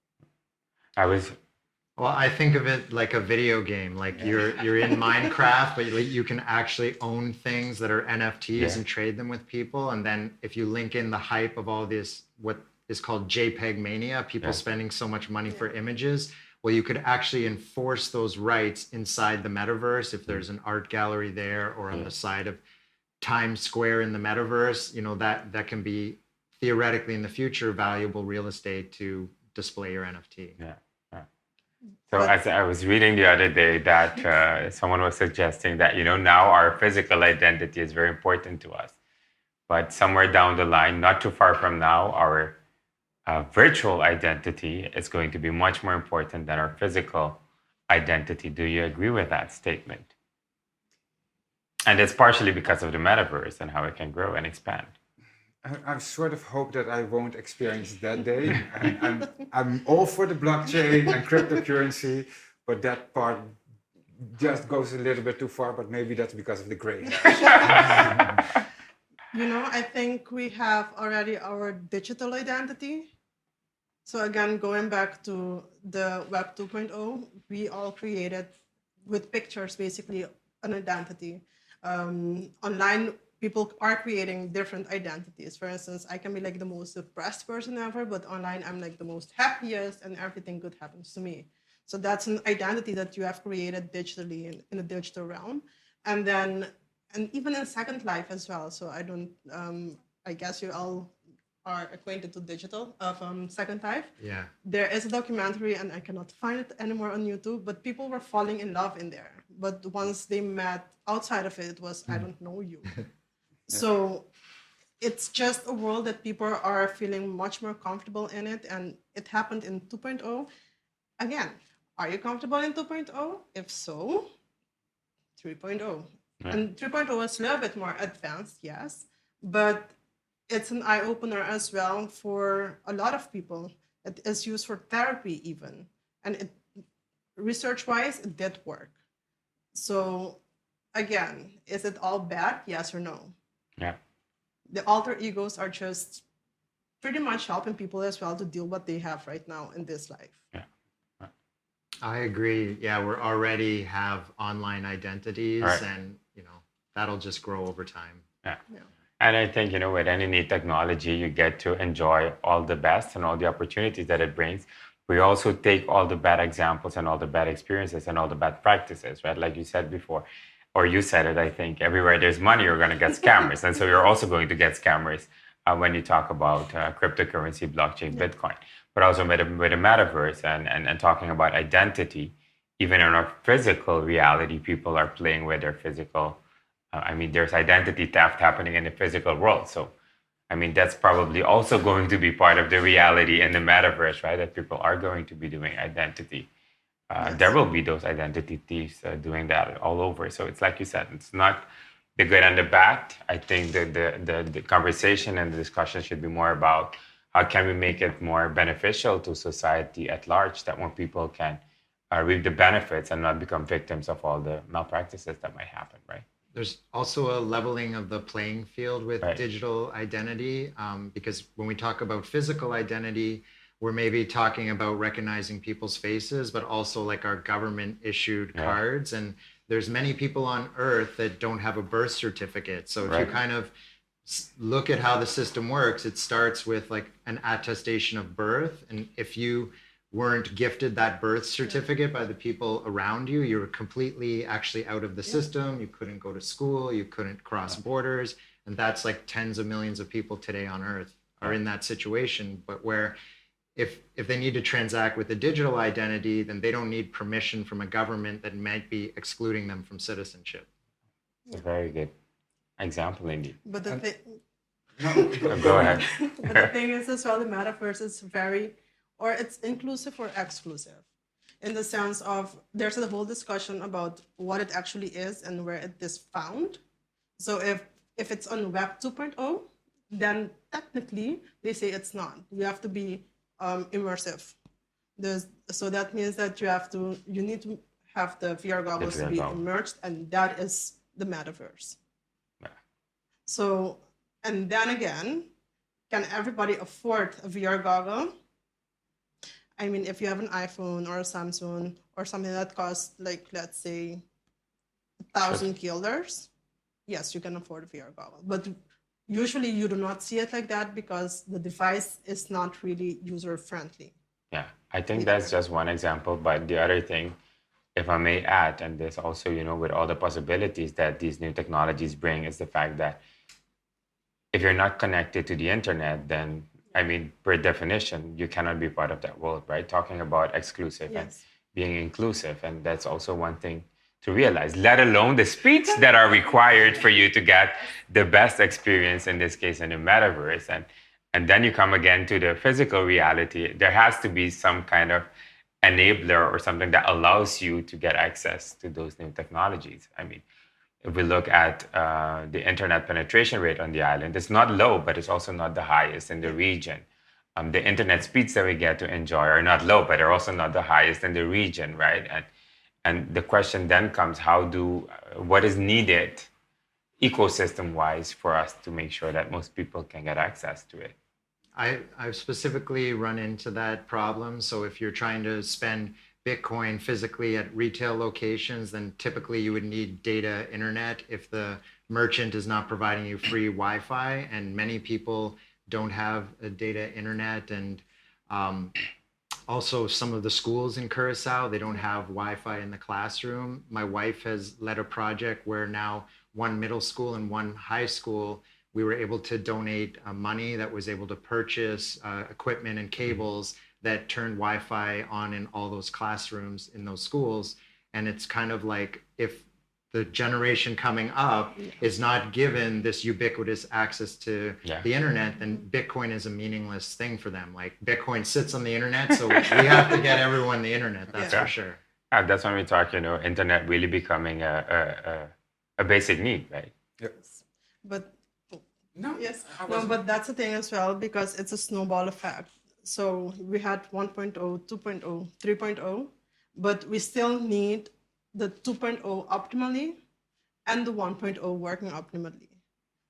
Well, I think of it like a video game. Like you're in Minecraft, but you can actually own things that are NFTs and trade them with people. And then if you link in the hype of all this, what is called JPEG mania, people spending so much money for images, well, you could actually enforce those rights inside the metaverse. If there's an art gallery there or on the side of Times Square in the metaverse, you know, that can be theoretically in the future valuable real estate to display your NFT. So as I was reading the other day that someone was suggesting that, you know, now our physical identity is very important to us. But somewhere down the line, not too far from now, our virtual identity is going to be much more important than our physical identity. Do you agree with that statement? And it's partially because of the metaverse and how it can grow and expand. I sort of hope that I won't experience that day. I'm all for the blockchain and cryptocurrency, but that part just goes a little bit too far, but maybe that's because of the gray hair. You know, I think we have already our digital identity. So again, going back to the Web 2.0, we all created with pictures, basically an identity. Online, people are creating different identities. For instance, I can be like the most depressed person ever, but online I'm like the most happiest and everything good happens to me. So that's an identity that you have created digitally in the digital realm. And then, and even in Second Life as well. So I guess you all are acquainted to digital of Second Life. Yeah. There is a documentary and I cannot find it anymore on YouTube, but people were falling in love in there. But once they met outside of it, it was, I don't know you. So it's just a world that people are feeling much more comfortable in it. And it happened in 2.0. Again, are you comfortable in 2.0? If so, 3.0. Yeah. And 3.0 is a little bit more advanced, yes. But it's an eye-opener as well for a lot of people. It is used for therapy even. And research-wise, it did work. So again, is it all bad? Yes or no? Yeah. The alter egos are just pretty much helping people as well to deal what they have right now in this life. Yeah. I agree. Yeah, we already have online identities and, you know, that'll just grow over time. Yeah. And I think, you know, with any new technology, you get to enjoy all the best and all the opportunities that it brings. We also take all the bad examples and all the bad experiences and all the bad practices, right? Like you said before. Or you said it, I think, everywhere there's money, you're going to get scammers. And so you're also going to get scammers when you talk about cryptocurrency, blockchain, Bitcoin. But also with a metaverse and talking about identity, even in our physical reality, people are playing with their physical. I mean, there's identity theft happening in the physical world. So, I mean, that's probably also going to be part of the reality in the metaverse, right? That people are going to be doing identity. There will be those identity thieves doing that all over. So it's like you said, it's not the good and the bad. I think the conversation and the discussion should be more about how can we make it more beneficial to society at large, that more people can reap the benefits and not become victims of all the malpractices that might happen, right? There's also a leveling of the playing field with digital identity, because when we talk about physical identity, we're maybe talking about recognizing people's faces, but also like our government issued cards. And there's many people on Earth that don't have a birth certificate. So if you kind of look at how the system works, it starts with like an attestation of birth. And if you weren't gifted that birth certificate by the people around you, you were completely actually out of the system. You couldn't go to school, you couldn't cross borders. And that's like tens of millions of people today on Earth are in that situation. But where if they need to transact with a digital identity, then they don't need permission from a government that might be excluding them from citizenship. It's a very good example indeed. But the thing, go ahead. But the thing is as well, the metaverse is very, or it's inclusive or exclusive. in the sense of there's a whole discussion about what it actually is and where it is found. So if it's on Web 2.0, then technically they say it's not. You have to be immersive. So that means that you need to have the VR goggles to be immersed, and that is the metaverse. Yeah. So, and then again, can everybody afford a VR goggle? I mean, if you have an iPhone or a Samsung or something that costs, like, let's say, $1,000, yes, you can afford a VR goggle. But usually you do not see it like that because the device is not really user-friendly. Yeah, I think that's just one example. But the other thing, if I may add, and there's also, with all the possibilities that these new technologies bring, is the fact that if you're not connected to the internet, then, I mean, per definition, you cannot be part of that world, right? Talking about exclusive and being inclusive. And that's also one thing to realize, let alone the speeds that are required for you to get the best experience, in this case, in the metaverse. And then you come again to the physical reality. There has to be some kind of enabler or something that allows you to get access to those new technologies. I mean, if we look at the internet penetration rate on the island, it's not low, but it's also not the highest in the region. The internet speeds that we get to enjoy are not low, but they're also not the highest in the region, right? And the question then comes, what is needed ecosystem-wise for us to make sure that most people can get access to it? I've specifically run into that problem. So if you're trying to spend Bitcoin physically at retail locations, then typically you would need data internet if the merchant is not providing you free Wi-Fi, and many people don't have a data internet. And also some of the schools in Curaçao, they don't have Wi-Fi in the classroom. My wife has led a project where now one middle school and one high school, we were able to donate money that was able to purchase equipment and cables that turned Wi-Fi on in all those classrooms in those schools. And it's kind of like, if the generation coming up is not given this ubiquitous access to the internet, then Bitcoin is a meaningless thing for them. Like, Bitcoin sits on the internet, so we have to get everyone the internet, that's for sure. That's when we talk, internet really becoming a basic need, right? Yes. But but that's the thing as well, because it's a snowball effect. So we had 1.0, 2.0, 3.0, but we still need the 2.0 optimally and the 1.0 working optimally.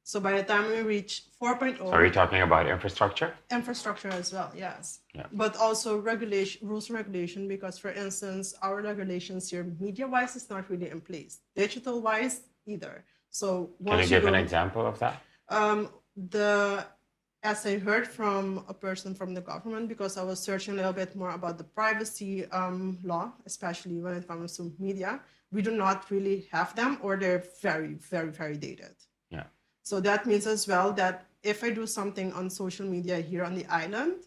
So by the time we reach 4.0... So are you talking about infrastructure? Infrastructure as well, yes. Yeah. But also rules and regulation, because, for instance, our regulations here, media-wise, is not really in place. Digital-wise, either. So can you give an example of that? As I heard from a person from the government, because I was searching a little bit more about the privacy law, especially when it comes to media, we do not really have them, or they're very, very, very dated. Yeah. So that means as well that if I do something on social media here on the island,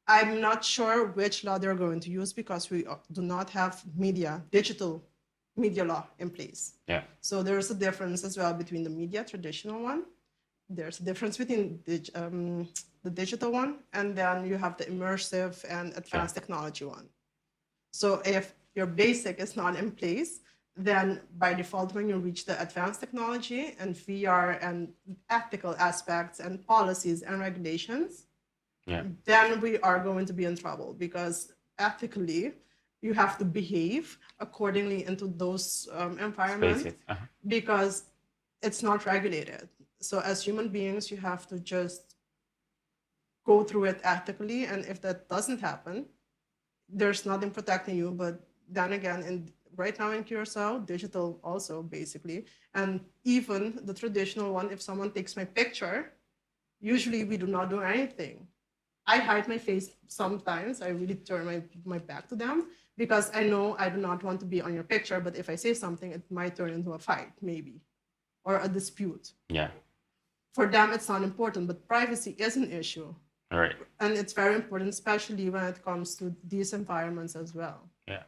I'm not sure which law they're going to use, because we do not have digital media law in place. Yeah. So there's a difference as well between the traditional one. There's a difference between the digital one, and then you have the immersive and advanced technology one. So if your basic is not in place, then by default, when you reach the advanced technology and VR and ethical aspects and policies and regulations, then we are going to be in trouble, because ethically, you have to behave accordingly into those environments, because it's not regulated. So as human beings, you have to just go through it ethically. And if that doesn't happen, there's nothing protecting you. But then again, right now in Curaçao, digital also, basically. And even the traditional one, if someone takes my picture, usually we do not do anything. I hide my face sometimes. I really turn my back to them, because I know I do not want to be on your picture. But if I say something, it might turn into a fight, maybe, or a dispute. Yeah. For them, it's not important, but privacy is an issue. All right. And it's very important, especially when it comes to these environments as well. Yeah.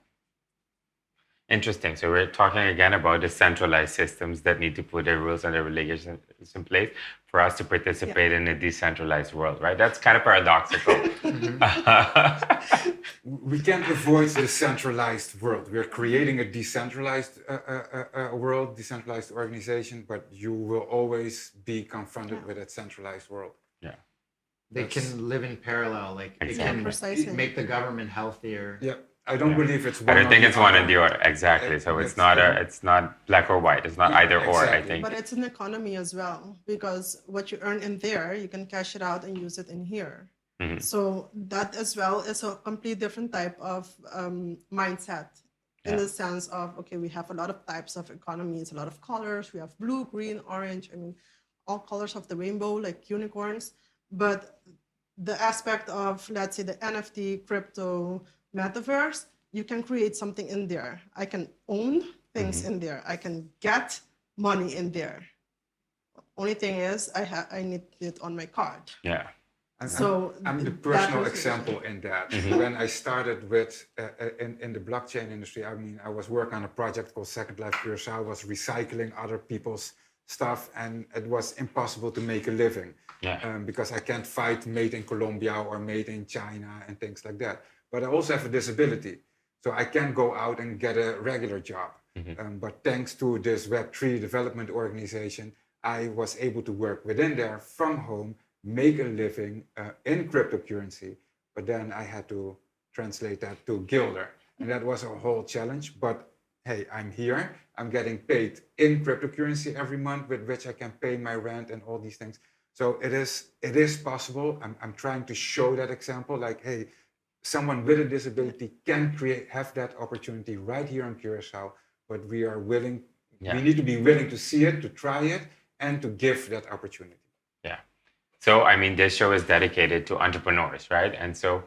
Interesting. So we're talking again about the centralized systems that need to put their rules and their regulations in place for us to participate in a decentralized world, right? That's kind of paradoxical. We can't avoid the centralized world. We're creating a decentralized world, decentralized organization, but you will always be confronted with that centralized world. Yeah. They can live in parallel, like Exactly. it Precisely. can make the government healthier. Yeah, I don't believe it's one. I don't think or it's the one other. or the other. Exactly. So it's not black or white. It's not Yeah, either or, I exactly. think. But it's an economy as well, because what you earn in there, you can cash it out and use it in here. So that as well is a complete different type of mindset in the sense of, okay, we have a lot of types of economies, a lot of colors. We have blue, green, orange. I mean, all colors of the rainbow, like unicorns. But the aspect of, let's say, the NFT, crypto, metaverse, you can create something in there. I can own things in there. I can get money in there. Only thing is, I need it on my card. Yeah. I'm the personal example in that. When I started with in the blockchain industry, I mean, I was working on a project called Second Life Curaçao. I was recycling other people's stuff, and it was impossible to make a living because I can't fight made in Colombia or made in China and things like that. But I also have a disability, so I can't go out and get a regular job. But thanks to this Web3 development organization, I was able to work within there from home, make a living in cryptocurrency, but then I had to translate that to Gilder. And that was a whole challenge, but hey, I'm here. I'm getting paid in cryptocurrency every month with which I can pay my rent and all these things. So it is possible. I'm trying to show that example, like, hey, someone with a disability can have that opportunity right here in Curaçao, but we need to be willing to see it, to try it, and to give that opportunity. Yeah. So, I mean, this show is dedicated to entrepreneurs, right? And so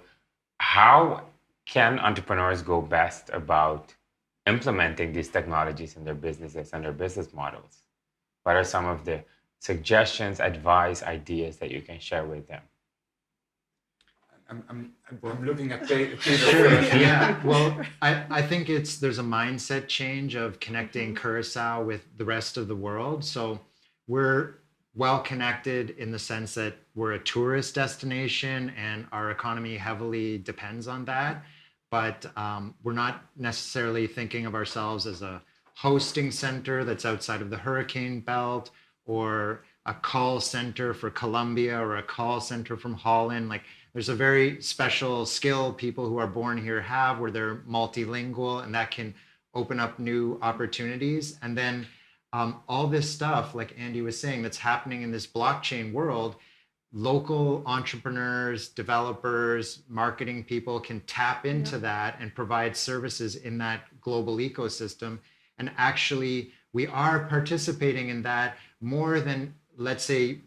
how can entrepreneurs go best about implementing these technologies in their businesses and their business models? What are some of the suggestions, advice, ideas that you can share with them? I'm looking at Peter. Yeah, well, I think there's a mindset change of connecting Curaçao with the rest of the world. So we're well connected in the sense that we're a tourist destination and our economy heavily depends on that. But we're not necessarily thinking of ourselves as a hosting center that's outside of the hurricane belt, or a call center for Colombia, or a call center from Holland. Like, there's a very special skill people who are born here have, where they're multilingual, and that can open up new opportunities. And then all this stuff, like Andy was saying, that's happening in this blockchain world, local entrepreneurs, developers, marketing people can tap into that and provide services in that global ecosystem. And actually, we are participating in that more than, let's say,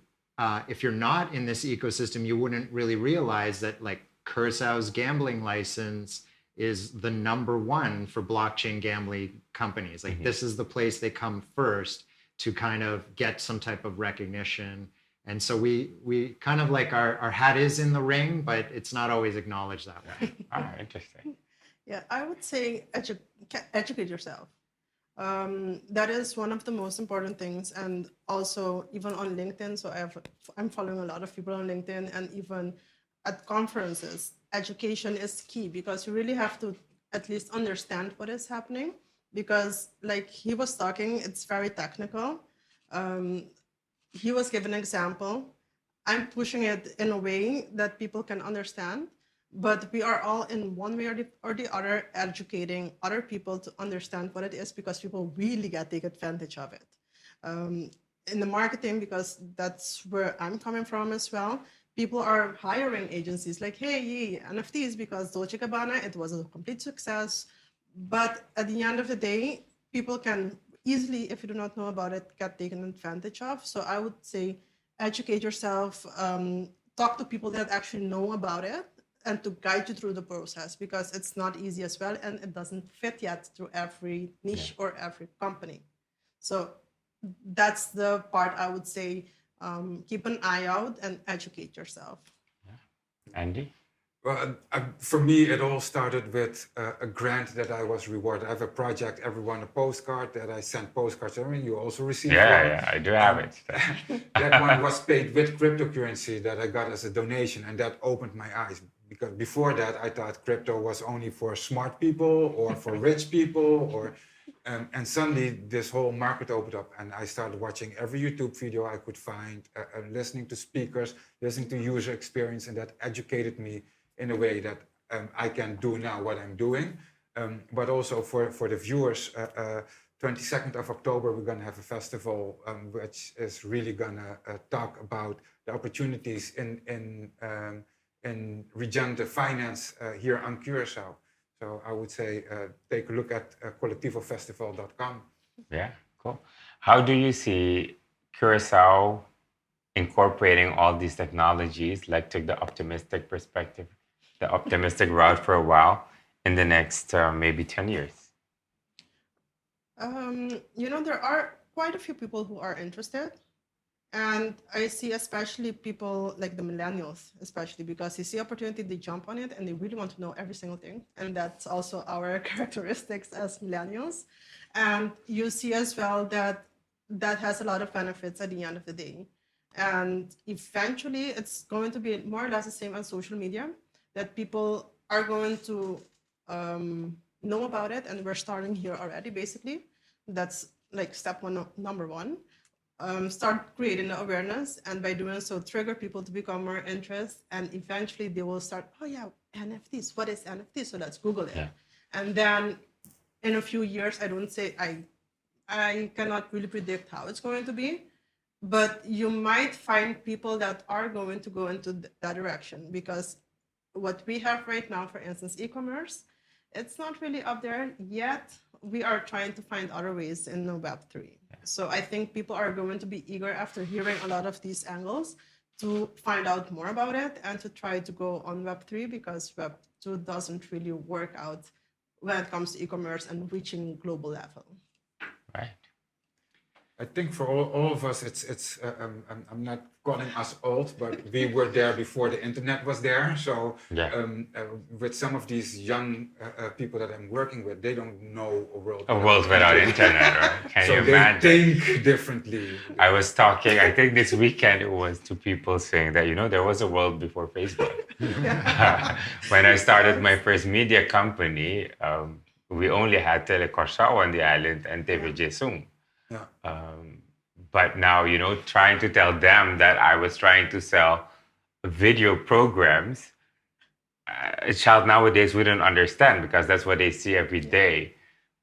if you're not in this ecosystem, you wouldn't really realize that, like, Curaçao's gambling license is the #1 for blockchain gambling companies. Like, this is the place they come first to kind of get some type of recognition. And so we kind of, like, our hat is in the ring, but it's not always acknowledged that way. Interesting. Yeah, I would say educate yourself. That is one of the most important things. And also, even on LinkedIn, so I'm following a lot of people on LinkedIn, and even at conferences, education is key, because you really have to at least understand what is happening, because, like he was talking, it's very technical. He was given an example. I'm pushing it in a way that people can understand, but we are all, in one way or the other, educating other people to understand what it is, because people really take advantage of it. In the marketing, because that's where I'm coming from as well, people are hiring agencies like, hey, NFTs, because Dolce & Gabbana, it was a complete success. But at the end of the day, people can easily, if you do not know about it, get taken advantage of. So I would say educate yourself, talk to people that actually know about it, and to guide you through the process, because it's not easy as well, and it doesn't fit yet to every niche or every company. So that's the part I would say, keep an eye out and educate yourself. Andy? Well, for me, it all started with a grant that I was rewarded. I have a project, everyone a postcard that I sent postcards. I mean, you also received one. Yeah, I do have it. That one was paid with cryptocurrency that I got as a donation, and that opened my eyes. Because before that, I thought crypto was only for smart people or for rich people, and suddenly this whole market opened up, and I started watching every YouTube video I could find, listening to speakers, listening to user experience, and that educated me in a way that I can do now what I'm doing. But also for the viewers, 22nd of October, we're going to have a festival which is really going to talk about the opportunities in regenerative finance here on Curaçao. So I would say take a look at colectivofestival.com. Yeah, cool. How do you see Curaçao incorporating all these technologies, like took the optimistic perspective, the optimistic route for a while in the next maybe 10 years? There are quite a few people who are interested. And I see especially people like the millennials, especially because they see opportunity, they jump on it, and they really want to know every single thing. And that's also our characteristics as millennials. And you see as well that that has a lot of benefits at the end of the day. And eventually, it's going to be more or less the same as social media, that people are going to know about it. And we're starting here already, basically. That's like step one, number one. Start creating the awareness, and by doing so, trigger people to become more interested, and eventually they will start, oh yeah, NFTs, what is NFTs? So let's Google it. Yeah. And then in a few years, I cannot really predict how it's going to be, but you might find people that are going to go into that direction, because what we have right now, for instance, e-commerce, it's not really up there yet. We are trying to find other ways in Web3. So I think people are going to be eager after hearing a lot of these angles to find out more about it and to try to go on Web3, because Web2 doesn't really work out when it comes to e-commerce and reaching global level. Right. I think for all of us, I'm not calling us old, but we were there before the internet was there. So with some of these young people that I'm working with, they don't know a world without internet, right? Can you imagine? They think differently. I was talking, I think this weekend it was to people saying that, there was a world before Facebook. When I started my first media company, we only had Curaçao on the island and TVJ Zoom. Yeah. But now, trying to tell them that I was trying to sell video programs, a child nowadays wouldn't understand, because that's what they see every day.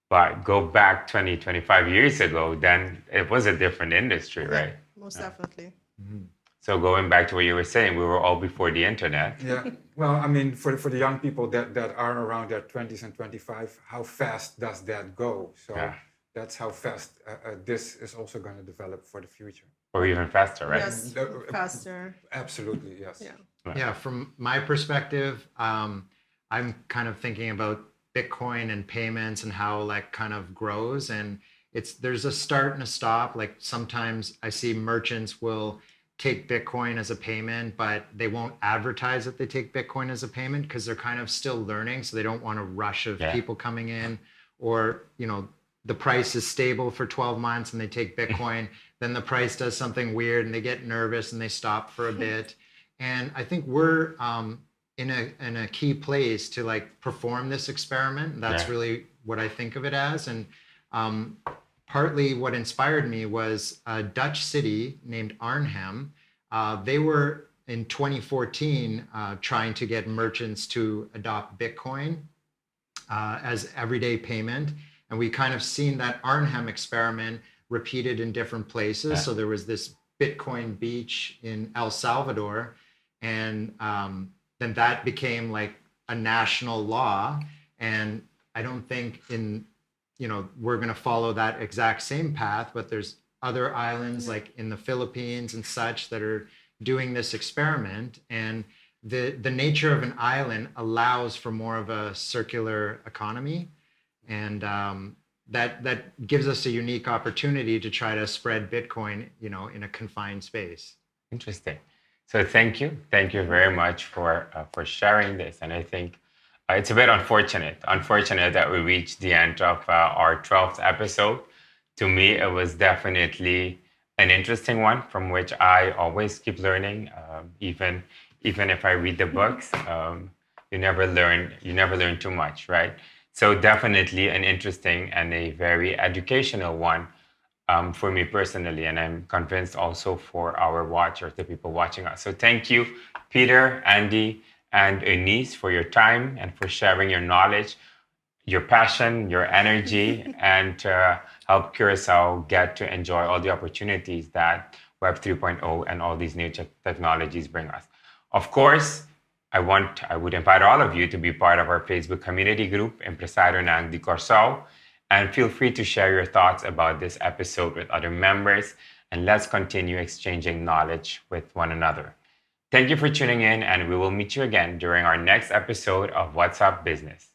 But go back 20, 25 years ago, then it was a different industry, right? Most definitely. Mm-hmm. So going back to what you were saying, we were all before the internet. Yeah. Well, I mean, for the young people that are around their 20s and 25, how fast does that go? So. Yeah. That's how fast this is also going to develop for the future. Or even faster, right? Yes, faster. Absolutely, yes. Yeah, from my perspective, I'm kind of thinking about Bitcoin and payments and how kind of grows. And there's a start and a stop. Like sometimes I see merchants will take Bitcoin as a payment, but they won't advertise that they take Bitcoin as a payment because they're kind of still learning. So they don't want a rush of people coming in, or, the price is stable for 12 months and they take Bitcoin, then the price does something weird and they get nervous and they stop for a bit. And I think we're in a key place to perform this experiment. That's really what I think of it as. And partly what inspired me was a Dutch city named Arnhem. They were in 2014 trying to get merchants to adopt Bitcoin as everyday payment. And we kind of seen that Arnhem experiment repeated in different places. Yeah. So there was this Bitcoin beach in El Salvador, and then that became a national law. And I don't think we're going to follow that exact same path, but there's other islands like in the Philippines and such that are doing this experiment. And the nature of an island allows for more of a circular economy. And that gives us a unique opportunity to try to spread Bitcoin, in a confined space. Interesting. So thank you very much for sharing this. And I think it's a bit unfortunate that we reached the end of our 12th episode. To me, it was definitely an interesting one from which I always keep learning. Even if I read the books, you never learn too much, right? So definitely an interesting and a very educational one for me personally, and I'm convinced also for our watchers, the people watching us. So thank you, Peter, Andy, and Eunice, for your time and for sharing your knowledge, your passion, your energy, and help Curaçao get to enjoy all the opportunities that Web 3.0 and all these new technologies bring us. Of course, I would invite all of you to be part of our Facebook community group, Empresarionan de Curaçao, and feel free to share your thoughts about this episode with other members, and let's continue exchanging knowledge with one another. Thank you for tuning in, and we will meet you again during our next episode of What's Up Business.